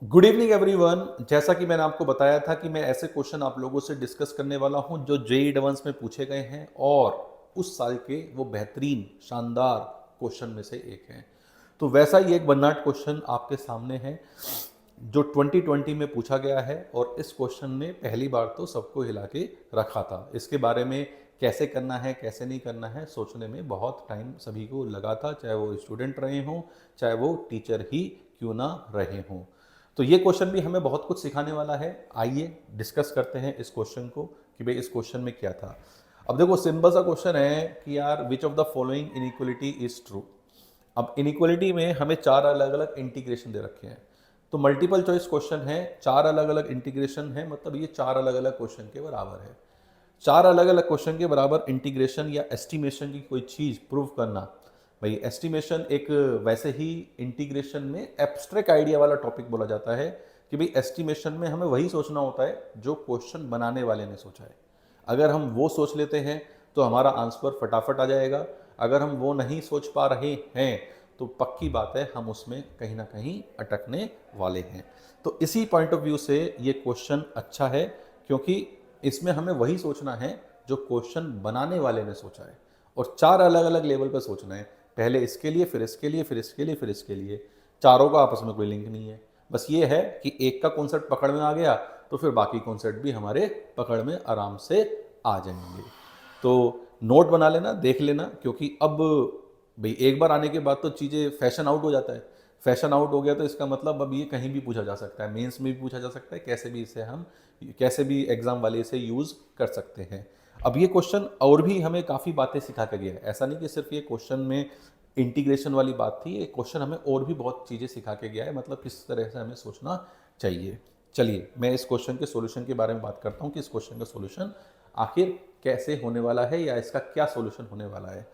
Good evening everyone. जैसा कि मैंने आपको बताया था कि मैं ऐसे क्वेश्चन आप लोगों से डिस्कस करने वाला हूं जो जेईई एडवांस में पूछे गए हैं और उस साल के वो बेहतरीन शानदार क्वेश्चन में से एक हैं। तो वैसा ही एक बन्नाट क्वेश्चन आपके सामने है जो 2020 में पूछा गया है और इस क्वेश्चन ने पहली बार तो सबको हिला के रखा था। इसके बारे में कैसे करना है कैसे नहीं करना है सोचने में बहुत टाइम सभी को लगा था, चाहे वो स्टूडेंट रहे हों चाहे वो टीचर ही क्यों ना रहे हों। तो ये क्वेश्चन भी हमें बहुत कुछ सिखाने वाला है। आइए डिस्कस करते हैं इस क्वेश्चन को कि भाई इस क्वेश्चन में क्या था। अब देखो सिंपल सा क्वेश्चन है कि यार which of the following inequality is true. अब इनइक्वलिटी में हमें चार अलग अलग इंटीग्रेशन दे रखे हैं, तो मल्टीपल चॉइस क्वेश्चन है, चार अलग अलग इंटीग्रेशन है, मतलब ये चार अलग अलग क्वेश्चन के बराबर है। चार अलग अलग क्वेश्चन के बराबर इंटीग्रेशन या एस्टिमेशन की कोई चीज प्रूव करना। भाई एस्टिमेशन एक वैसे ही इंटीग्रेशन में एब्स्ट्रैक्ट आइडिया वाला टॉपिक बोला जाता है कि भाई एस्टिमेशन में हमें वही सोचना होता है जो क्वेश्चन बनाने वाले ने सोचा है। अगर हम वो सोच लेते हैं तो हमारा आंसर फटाफट आ जाएगा। अगर हम वो नहीं सोच पा रहे हैं तो पक्की बात है हम उसमें कहीं ना कहीं अटकने वाले हैं। तो इसी पॉइंट ऑफ व्यू से ये क्वेश्चन अच्छा है क्योंकि इसमें हमें वही सोचना है जो क्वेश्चन बनाने वाले ने सोचा है और चार अलग अलग लेवल पर सोचना है। पहले इसके लिए, फिर इसके लिए, फिर इसके लिए, फिर इसके लिए। चारों का आपस में कोई लिंक नहीं है। बस ये है कि एक का कॉन्सेप्ट पकड़ में आ गया तो फिर बाकी कॉन्सेप्ट भी हमारे पकड़ में आराम से आ जाएंगे। तो नोट बना लेना, देख लेना, क्योंकि अब भाई एक बार आने के बाद तो चीज़ें फैशन आउट हो जाता है। फैशन आउट हो गया तो इसका मतलब अब ये कहीं भी पूछा जा सकता है, मेंस में भी पूछा जा सकता है, कैसे भी इसे हम कैसे भी एग्जाम वाले इसे यूज़ कर सकते हैं। अब ये क्वेश्चन और भी हमें काफ़ी बातें सिखा के गया है। ऐसा नहीं कि सिर्फ ये क्वेश्चन में इंटीग्रेशन वाली बात थी, ये क्वेश्चन हमें और भी बहुत चीज़ें सिखा के गया है, मतलब किस तरह से हमें सोचना चाहिए। चलिए मैं इस क्वेश्चन के सॉल्यूशन के बारे में बात करता हूँ कि इस क्वेश्चन का सॉल्यूशन आखिर कैसे होने वाला है या इसका क्या सॉल्यूशन होने वाला है।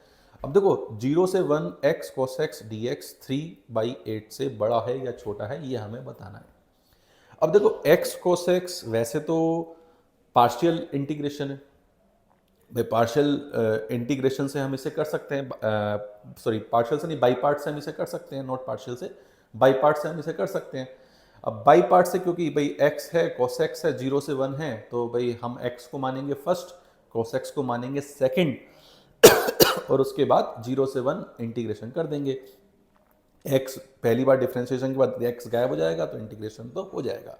अब देखो 0 से 1 x cos x dx 3/8 से बड़ा है या छोटा है ये हमें बताना है। अब देखो x cos x वैसे तो पार्शियल इंटीग्रेशन है। भाई पार्शियल इंटीग्रेशन से हम इसे कर सकते हैं, सॉरी पार्शियल से नहीं, बाई पार्ट से हम इसे कर सकते हैं, नॉट पार्शियल से, बाई पार्ट से हम इसे कर सकते हैं। अब बाई पार्ट से क्योंकि भाई x है, cos x है, 0 से 1 है, तो भाई हम x को मानेंगे फर्स्ट, cos x को मानेंगे सेकंड और उसके बाद 0 से 1 इंटीग्रेशन कर देंगे। x पहली बार डिफ्रेंशिएशन के बाद x गायब हो जाएगा तो इंटीग्रेशन तो हो जाएगा।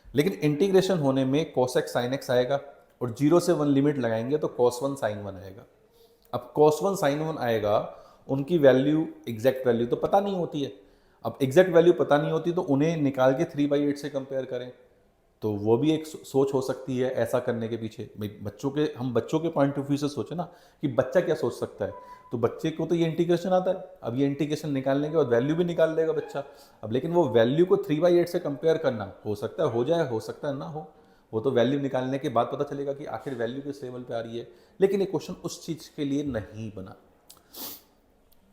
लेकिन इंटीग्रेशन होने में cos x sin x आएगा और 0 से 1 लिमिट लगाएंगे तो cos 1 sin 1 आएगा। अब cos 1 sin 1 आएगा, उनकी वैल्यू एग्जैक्ट वैल्यू तो पता नहीं होती है। अब एग्जैक्ट वैल्यू पता नहीं होती तो उन्हें निकाल के 3/8 से कंपेयर करें, तो वो भी एक सोच हो सकती है ऐसा करने के पीछे। भाई बच्चों के पॉइंट ऑफ व्यू से सोचे ना कि बच्चा क्या सोच सकता है। तो बच्चे को तो ये इंटीग्रेशन आता है, अब ये इंटीग्रेशन निकालने के बाद वैल्यू भी निकाल लेगा बच्चा। अब लेकिन वो वैल्यू को 3/8 से कंपेयर करना, हो सकता है हो जाए, हो सकता है ना हो, वो तो वैल्यू निकालने के बाद पता चलेगा कि आखिर वैल्यू किस लेवल पे आ रही है। लेकिन ये क्वेश्चन उस चीज़ के लिए नहीं बना,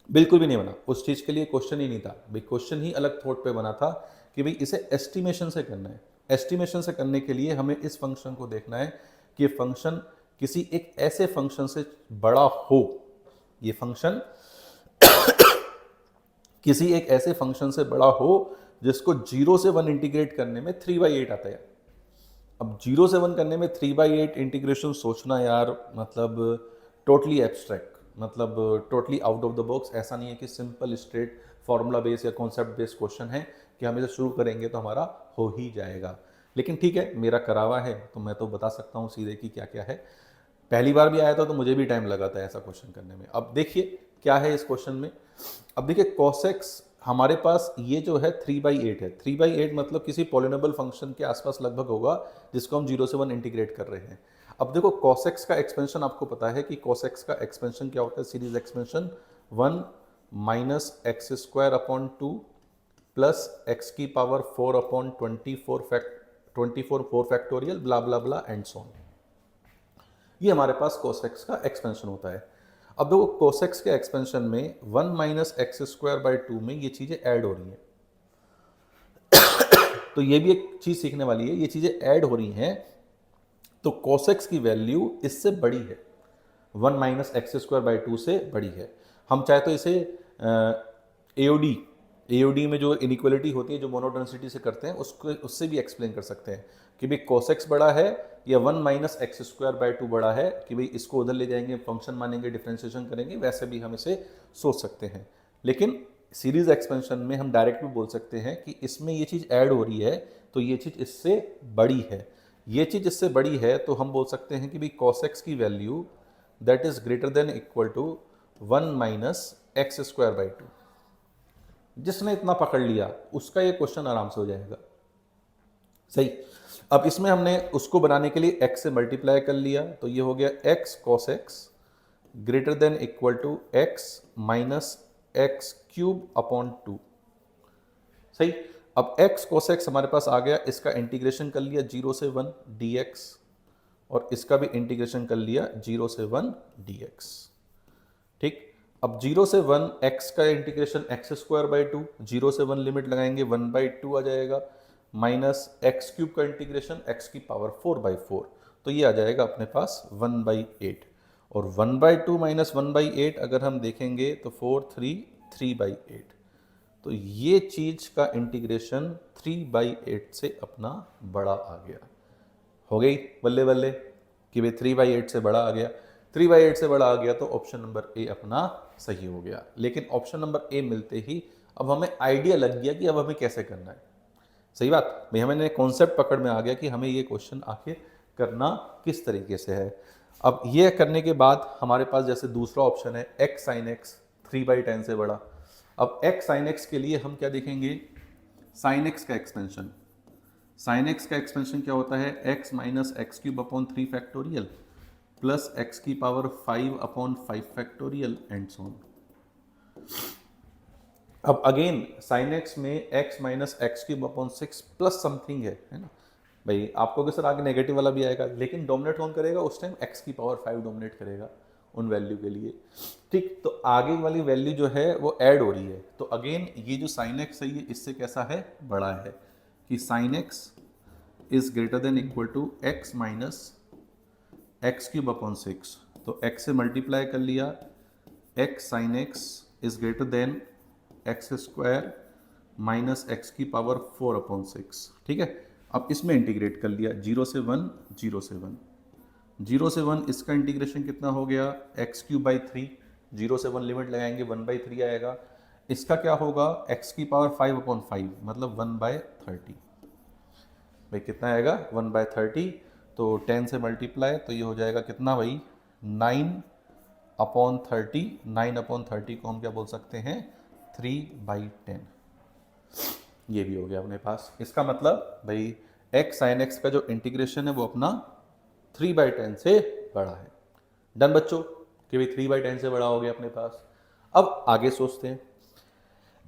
बिल्कुल भी नहीं बना। उस चीज़ के लिए क्वेश्चन ही नहीं था भाई, क्वेश्चन ही अलग थॉट पे बना था कि भाई इसे एस्टिमेशन से करना है। एस्टिमेशन से करने के लिए हमें इस फंक्शन को देखना है कि ये फंक्शन किसी एक ऐसे फंक्शन से बड़ा हो। ये फंक्शन किसी एक ऐसे फंक्शन से बड़ा हो जिसको 0 से 1 इंटीग्रेट करने में 3/8 आता है। अब 0 से 1 करने में 3/8 इंटीग्रेशन सोचना यार, मतलब टोटली एब्स्ट्रैक्ट, मतलब totally out of the box. ऐसा नहीं है कि सिंपल स्ट्रेट फॉर्मूला बेस्ड या कॉन्सेप्ट बेस्ड क्वेश्चन है कि हम इसे शुरू करेंगे तो हमारा हो ही जाएगा। लेकिन ठीक है, मेरा करावा है तो मैं तो बता सकता हूँ सीधे कि क्या क्या है। पहली बार भी आया था तो मुझे भी टाइम लगा था ऐसा क्वेश्चन करने में। अब देखिए क्या है इस क्वेश्चन में। अब देखिए cos x हमारे पास ये जो है 3/8 है। 3/8 मतलब किसी पॉलिनोमियल फंक्शन के आसपास लगभग होगा जिसको हम 0 से 1 इंटीग्रेट कर रहे हैं। अब देखो cos x का एक्सपेंशन आपको पता है कि cos x का एक्सपेंशन क्या होता है, series expansion 1 minus x square upon 2 plus x की power 4 upon 24 4 factorial blah blah blah and so on. ये हमारे पास cos x का एक्सपेंशन होता है। अब देखो cos x के एक्सपेंशन में 1 माइनस एक्स स्क्वायर बाई 2 में ये चीज़ें ऐड हो रही हैं। तो ये भी एक चीज़ सीखने वाली है, ये चीज़ें ऐड हो रही हैं तो cos x की वैल्यू इससे बड़ी है, 1 माइनस एक्स स्क्वायर बाई 2 से बड़ी है। हम चाहे तो इसे AOD एओडी में जो इनइक्वलिटी होती है जो मोनोटोनिसिटी से करते हैं उसको उससे भी एक्सप्लेन कर सकते हैं कि भाई cos x बड़ा है या 1 माइनस एक्स स्क्वायर बाई 2 बड़ा है, कि भाई इसको उधर ले जाएंगे, फंक्शन मानेंगे, डिफ्रेंशिएशन करेंगे, वैसे भी हम इसे सोच सकते हैं। लेकिन सीरीज एक्सपेंशन में हम डायरेक्ट भी बोल सकते हैं कि इसमें ये चीज़ ऐड हो रही है तो ये चीज़ इससे बड़ी है, ये चीज़ इससे बड़ी है, तो हम बोल सकते हैं कि भाई cos x की value that is greater than equal to 1 minus x square by 2। जिसने इतना पकड़ लिया उसका ये क्वेश्चन आराम से हो जाएगा। सही। अब इसमें हमने उसको बनाने के लिए x से मल्टीप्लाई कर लिया, तो ये हो गया x cos x greater than equal to x minus x cube upon 2। सही। अब x cos x हमारे पास आ गया, इसका इंटीग्रेशन कर लिया 0 से 1 dx, और इसका भी इंटीग्रेशन कर लिया 0 से 1 dx। ठीक। अब 0 से 1 x का इंटीग्रेशन एक्स स्क्वायर बाई 2, 0 से 1 लिमिट लगाएंगे 1 बाई 2 आ जाएगा, माइनस एक्स क्यूब का इंटीग्रेशन x की पावर 4 बाई 4, तो ये आ जाएगा अपने पास 1 बाई 8, और 1 बाई 2 माइनस 1 बाई 8 अगर हम देखेंगे तो 4 3 3 बाई 8, तो ये चीज का इंटीग्रेशन 3 बाई 8 से अपना बड़ा आ गया। हो गई बल्ले बल्ले कि भाई 3 बाई 8 से बड़ा आ गया, 3 बाई 8 से बड़ा आ गया, तो ऑप्शन नंबर ए अपना सही हो गया। लेकिन ऑप्शन नंबर ए मिलते ही अब हमें आइडिया लग गया कि अब हमें कैसे करना है। सही बात भाई, हमें कॉन्सेप्ट पकड़ में आ गया कि हमें ये क्वेश्चन आखिर करना किस तरीके से है। अब ये करने के बाद हमारे पास जैसे दूसरा ऑप्शन है x sin x 3/10 से बड़ा। अब x sin x के लिए हम क्या देखेंगे, sin x का एक्सपेंशन। sin x का एक्सपेंशन क्या होता है, x minus x cube upon 3 factorial plus x की power 5 upon 5 factorial and so on. अब अगेन sin x में x minus x cube upon 6 plus something है ना भाई, आपको सर आगे नेगेटिव वाला भी आएगा, लेकिन डोमिनेट कौन करेगा उस टाइम, x की पावर 5 डोमिनेट करेगा उन वैल्यू के लिए। ठीक, तो आगे वाली वैल्यू जो है वो ऐड हो रही है, तो अगेन ये जो sin x है ये इससे कैसा है, बड़ा है, कि sin x is greater than equal to x minus x cube upon 6, तो x से मल्टीप्लाई कर लिया, x sin x is greater then x square minus x की पावर 4 अपॉन 6। ठीक है, अब इसमें इंटीग्रेट कर लिया 0 से 1 0 से 1 0 से 1, इसका इंटीग्रेशन कितना हो गया, एक्स क्यूब बाई 3, 0 से 1 लिमिट लगाएंगे 1 बाई 3 आएगा, इसका क्या होगा एक्स की पावर 5 अपॉन 5 मतलब 1 बाय 30। भाई कितना आएगा 1 बाय 30, तो 10 से मल्टीप्लाई, तो ये हो जाएगा कितना भाई 9 अपॉन 30, 9 अपॉन 30 को हम क्या बोल सकते हैं 3/10। ये भी हो गया अपने पास। इसका मतलब भाई x sin x का जो इंटीग्रेशन है वो अपना 3/10 से बड़ा है। डन बच्चों, कि भाई 3/10 से बड़ा हो गया अपने पास। अब आगे सोचते हैं,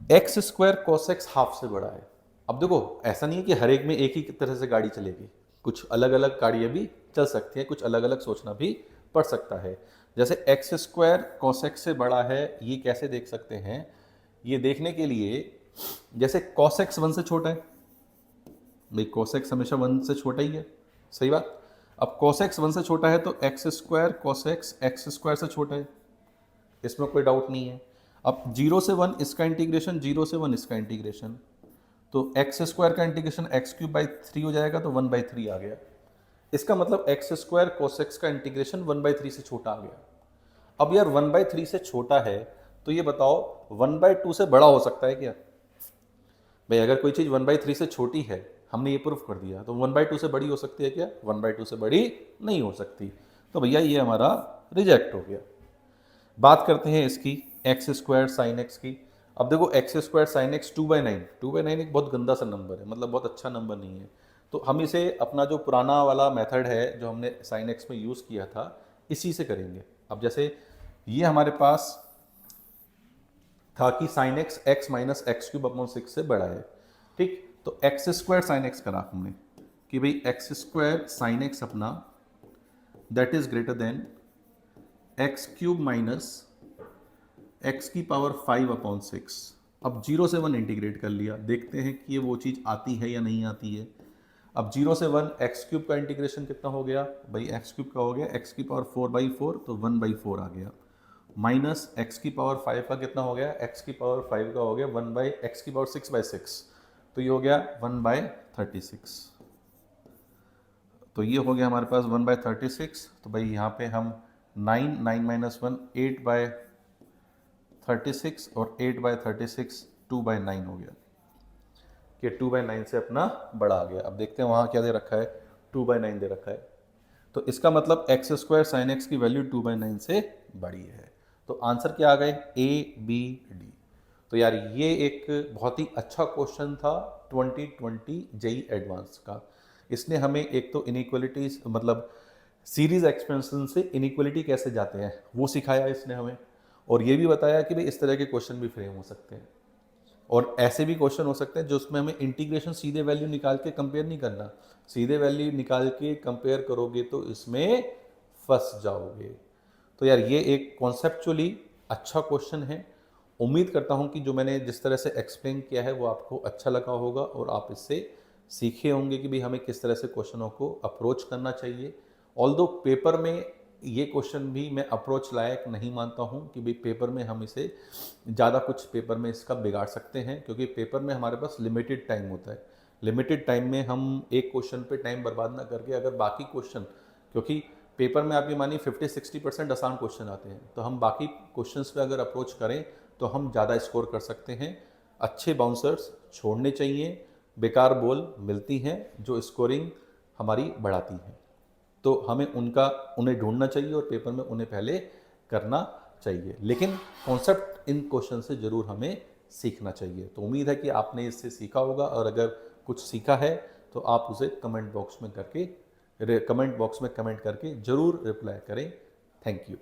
x square cos x half से बड़ा है। अब देखो ऐसा नहीं है कि हर एक में एक ही तरह से गाड़ी चलेगी, कुछ अलग अलग गाड़ियाँ भी चल सकती हैं, कुछ अलग अलग सोचना भी पड़ सकता है। जैसे एक्स स्क्वायर cos x से बड़ा है, ये कैसे देख सकते हैं, ये देखने के लिए जैसे cos x 1 से छोटा है, भाई cos x हमेशा 1 से छोटा ही है, सही बात। अब cos x 1 से छोटा है तो x square cos x x square से छोटा है, इसमें कोई डाउट नहीं है। अब 0 से 1 इसका इंटीग्रेशन, 0 से 1 इसका इंटीग्रेशन, तो एक्स स्क्वायर का इंटीग्रेशन एक्स क्यूब बाई 3 हो जाएगा, तो 1 बाई 3 आ गया। इसका मतलब एक्स स्क्वायर cos x का इंटीग्रेशन 1 बाई 3 से छोटा आ गया। अब यार 1 बाई 3 से छोटा है, तो ये बताओ 1 बाई 2 से बड़ा हो सकता है क्या? भाई अगर कोई चीज़ 1 बाई 3 से छोटी है, हमने ये प्रूफ कर दिया, तो 1 बाई 2 से बड़ी हो सकती है क्या? 1 बाई 2 से बड़ी नहीं हो सकती, तो भैया ये हमारा रिजेक्ट हो गया। बात करते हैं इसकी एक्स स्क्वायर साइन एक्स की। अब देखो एक्स स्क्वायर साइन एक्स 2/9, 2/9 एक बहुत गंदा सा नंबर है, मतलब बहुत अच्छा नंबर नहीं है, तो हम इसे अपना जो पुराना वाला मेथड है जो हमने साइन एक्स में यूज़ किया था इसी से करेंगे। अब जैसे ये हमारे पास था कि sine x x minus x cube upon 6 से बड़ा है, ठीक, तो एक्स स्क्वायर साइन एक्स करा हमने कि भाई एक्स स्क्वायर साइन एक्स अपना that is greater then x cube minus x की पावर 5 अपॉन 6। अब 0 से 1 इंटीग्रेट कर लिया, देखते हैं कि ये वो चीज़ आती है या नहीं आती है। अब 0 से 1 एक्स क्यूब का इंटीग्रेशन कितना हो गया भाई, एक्स क्यूब का हो गया एक्स की पावर 4/4, तो 1/4 आ गया, माइनस एक्स की पावर 5 का कितना हो गया, एक्स की पावर 5 का हो गया 1 बाई एक्स की पावर 6/6, तो ये हो गया 1/36। तो ये हो गया हमारे पास 1/36। तो भाई यहाँ पे हम 9 8/36 और 8/36 2/9 हो गया कि 2/9 से अपना बड़ा आ गया। अब देखते हैं वहाँ क्या दे रखा है, 2/9 दे रखा है। तो इसका मतलब एक्स स्क्वायर साइन एक्स की वैल्यू 2/9 से बड़ी है। तो आंसर क्या आ गए, ए बी डी। तो यार ये एक बहुत ही अच्छा क्वेश्चन था 2020 जेई एडवांस का। इसने हमें एक तो इनइक्वलिटीज मतलब सीरीज एक्सपेंशन से इनइक्वलिटी कैसे जाते हैं वो सिखाया इसने हमें, और ये भी बताया कि भाई इस तरह के क्वेश्चन भी फ्रेम हो सकते हैं और ऐसे भी क्वेश्चन हो सकते हैं जो उसमें हमें इंटीग्रेशन सीधे वैल्यू निकाल के कंपेयर नहीं करना, सीधे वैल्यू निकाल के कंपेयर करोगे तो इसमें फंस जाओगे। तो यार ये एक कॉन्सेप्चुअली अच्छा क्वेश्चन है। उम्मीद करता हूँ कि जो मैंने जिस तरह से एक्सप्लेन किया है वो आपको अच्छा लगा होगा और आप इससे सीखे होंगे कि भाई हमें किस तरह से क्वेश्चनों को अप्रोच करना चाहिए। ऑल्दो पेपर में ये क्वेश्चन भी मैं अप्रोच लायक नहीं मानता हूँ कि भाई पेपर में हम इसे ज़्यादा कुछ पेपर में इसका बिगाड़ सकते हैं, क्योंकि पेपर में हमारे पास लिमिटेड टाइम होता है। लिमिटेड टाइम में हम एक क्वेश्चन पे टाइम बर्बाद ना करके अगर बाकी क्वेश्चन, क्योंकि पेपर में आपकी मानिए 50-60% आसान क्वेश्चन आते हैं, तो हम बाकी क्वेश्चंस पे अगर अप्रोच करें तो हम ज़्यादा स्कोर कर सकते हैं। अच्छे बाउंसर्स छोड़ने चाहिए, बेकार बॉल मिलती हैं जो स्कोरिंग हमारी बढ़ाती हैं, तो हमें उन्हें ढूंढना चाहिए और पेपर में उन्हें पहले करना चाहिए। लेकिन कॉन्सेप्ट इन क्वेश्चन से ज़रूर हमें सीखना चाहिए। तो उम्मीद है कि आपने इससे सीखा होगा, और अगर कुछ सीखा है तो आप उसे कमेंट बॉक्स में कमेंट करके ज़रूर रिप्लाई करें। Thank you.